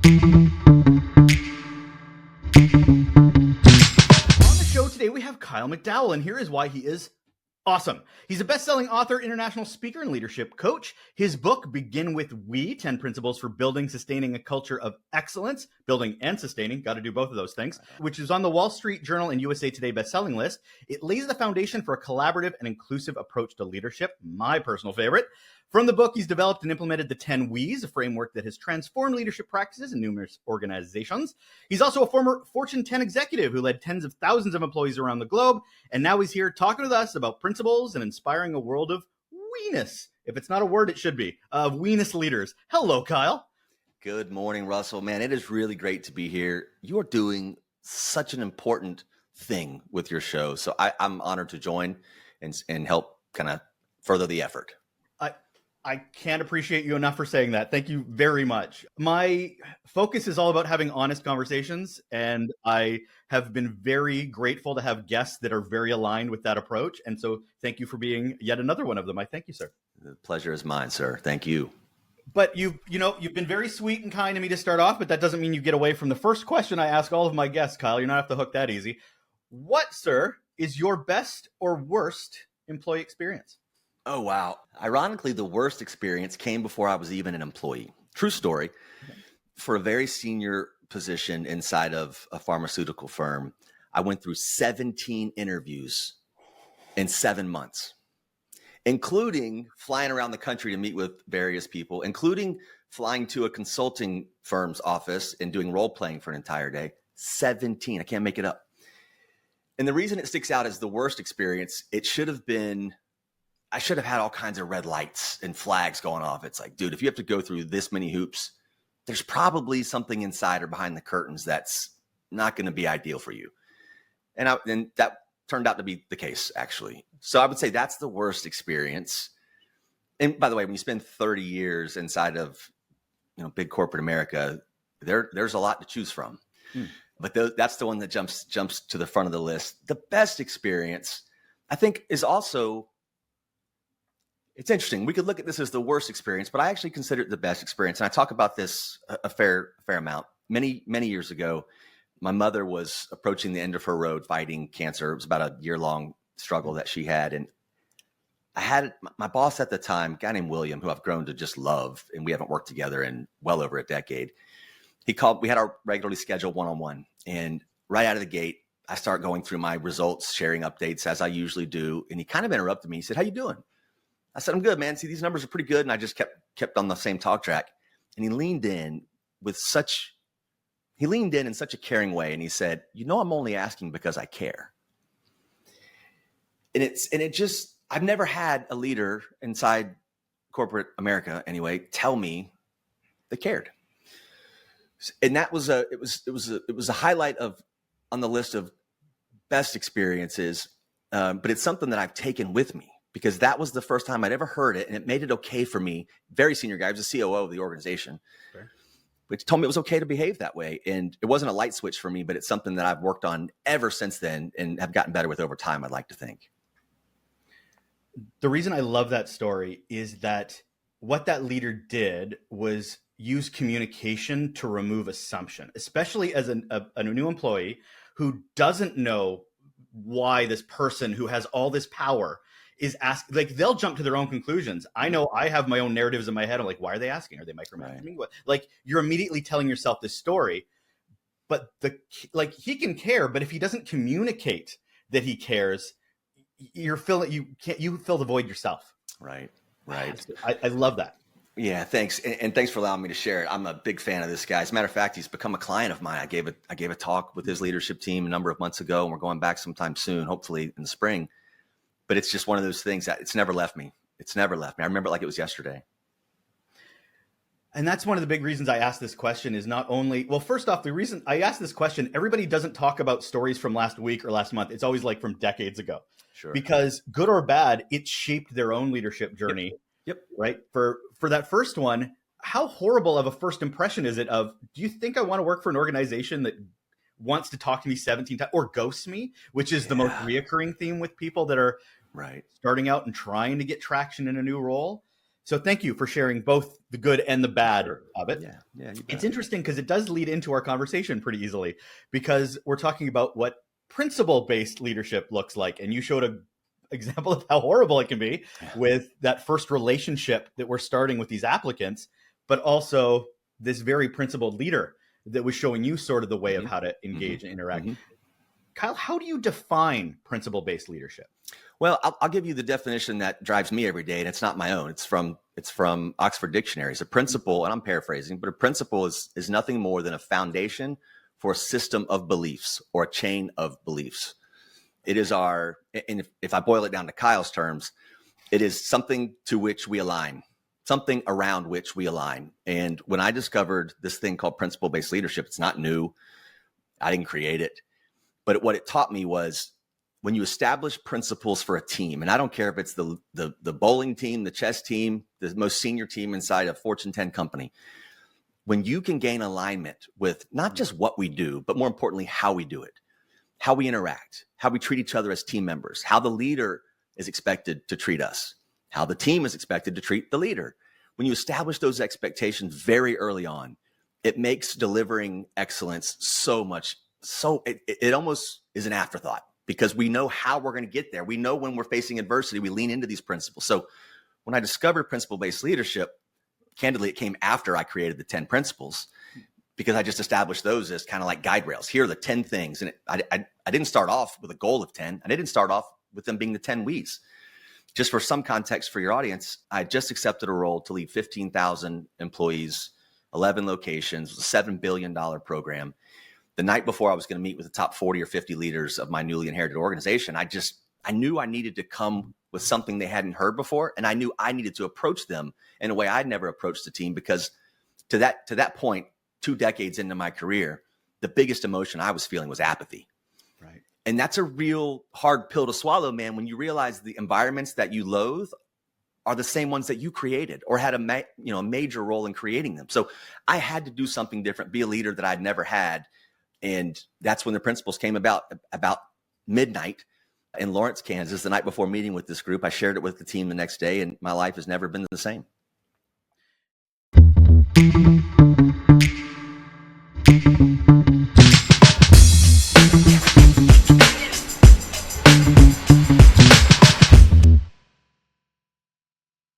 On the show today, we have Kyle McDowell, and here is why he is awesome. He's a best-selling author, international speaker, and leadership coach. His book, Begin With We, 10 Principles for Building, Sustaining a Culture of Excellence, building and sustaining, got to do both of those things, which is on the Wall Street Journal and USA Today best-selling list. It lays the foundation for a collaborative and inclusive approach to leadership, my personal favorite. From the book, he's developed and implemented the 10 We's, a framework that has transformed leadership practices in numerous organizations. He's also a former Fortune 10 executive who led tens of thousands of employees around the globe. And now he's here talking with us about principles and inspiring a world of we-ness. If it's not a word, it should be, of we-ness leaders. Hello, Kyle. Good morning, Russell. Man, it is really great to be here. You're doing such an important thing with your show. So I'm honored to join and help kind of further the effort. I can't appreciate you enough for saying that. Thank you very much. My focus is all about having honest conversations, and I have been very grateful to have guests that are very aligned with that approach. And so thank you for being yet another one of them. I thank you, sir. The pleasure is mine, sir. Thank you. But you've been very sweet and kind to me to start off, but that doesn't mean you get away from the first question I ask all of my guests, Kyle. You're not off the hook that easy. What, sir, is your best or worst employee experience? Oh, wow. Ironically, the worst experience came before I was even an employee. True story. For a very senior position inside of a pharmaceutical firm, I went through 17 interviews in 7 months, including flying around the country to meet with various people, including flying to a consulting firm's office and doing role playing for an entire day. 17. I can't make it up. And the reason it sticks out as the worst experience, I should have had all kinds of red lights and flags going off. It's like, dude, if you have to go through this many hoops, there's probably something inside or behind the curtains that's not going to be ideal for you. And that turned out to be the case, actually. So I would say that's the worst experience. And by the way, when you spend 30 years inside of big corporate America, there's a lot to choose from. But that's the one that jumps to the front of the list. The best experience, I think, is also, it's interesting. We could look at this as the worst experience, but I actually consider it the best experience. And I talk about this a fair amount. Many, many years ago, my mother was approaching the end of her road fighting cancer. It was about a year-long struggle that she had. And I had my boss at the time, a guy named William, who I've grown to just love, and we haven't worked together in well over a decade. He called, we had our regularly scheduled one-on-one. And right out of the gate, I start going through my results, sharing updates as I usually do. And he kind of interrupted me. He said, "How you doing?" I said, "I'm good, man. See, these numbers are pretty good." And I just kept on the same talk track. And he leaned in in such a caring way. And he said, "I'm only asking because I care." I've never had a leader inside corporate America anyway, tell me they cared. And that was it was a highlight on the list of best experiences. But it's something that I've taken with me, because that was the first time I'd ever heard it, and it made it okay for me. Very senior guy, I was the COO of the organization, which told me it was okay to behave that way. And it wasn't a light switch for me, but it's something that I've worked on ever since then and have gotten better with over time, I'd like to think. The reason I love that story is that what that leader did was use communication to remove assumption, especially as a new employee who doesn't know why this person who has all this power is asking. Like, they'll jump to their own conclusions. I know I have my own narratives in my head. I'm like, why are they asking? Are they micromanaging me? Like, you're immediately telling yourself this story, but he can care, but if he doesn't communicate that he cares, you fill the void yourself. Right. I love that. Yeah, thanks. And thanks for allowing me to share it. I'm a big fan of this guy. As a matter of fact, he's become a client of mine. I gave a talk with his leadership team a number of months ago, and we're going back sometime soon, hopefully in the spring. But it's just one of those things that it's never left me. I remember it like it was yesterday. And that's one of the big reasons I asked this question is not only, well, first off, the reason I asked this question, everybody doesn't talk about stories from last week or last month. It's always like from decades ago. Sure. Because good or bad, it shaped their own leadership journey. Yep. Right. For that first one, how horrible of a first impression is it of, do you think I want to work for an organization that wants to talk to me 17 times or ghosts me, which is the most reoccurring theme with people that are starting out and trying to get traction in a new role? So thank you for sharing both the good and the bad of it. Yeah, you bet. It's interesting because it does lead into our conversation pretty easily, because we're talking about what principle-based leadership looks like. And you showed an example of how horrible it can be with that first relationship that we're starting with these applicants, but also this very principled leader that was showing you sort of the way of how to engage and interact. Kyle, how do you define principle-based leadership? Well, I'll give you the definition that drives me every day, and it's not my own. It's from Oxford Dictionaries. A principle, and I'm paraphrasing, but a principle is nothing more than a foundation for a system of beliefs or a chain of beliefs. It is and if I boil it down to Kyle's terms, it is something to which we align, something around which we align. And when I discovered this thing called principle-based leadership, it's not new. I didn't create it. But what it taught me was, when you establish principles for a team, and I don't care if it's the bowling team, the chess team, the most senior team inside a Fortune 10 company, when you can gain alignment with not just what we do, but more importantly, how we do it, how we interact, how we treat each other as team members, how the leader is expected to treat us, how the team is expected to treat the leader. When you establish those expectations very early on, it makes delivering excellence it almost is an afterthought, because we know how we're going to get there. We know when we're facing adversity, we lean into these principles. So when I discovered principle-based leadership, candidly, it came after I created the 10 principles, because I just established those as kind of like guide rails. Here are the 10 things. And I didn't start off with a goal of 10. I didn't start off with them being the 10 we's. Just for some context for your audience, I just accepted a role to lead 15,000 employees, 11 locations, a $7 billion program. The night before I was going to meet with the top 40 or 50 leaders of my newly inherited organization, I knew I needed to come with something they hadn't heard before. And I knew I needed to approach them in a way I'd never approached the team, because to that point, 2 decades into my career, the biggest emotion I was feeling was apathy. Right. And that's a real hard pill to swallow, man, when you realize the environments that you loathe are the same ones that you created or had a major role in creating them. So I had to do something different, be a leader that I'd never had. And that's when the principles came about midnight in Lawrence, Kansas, the night before meeting with this group. I shared it with the team the next day, and my life has never been the same.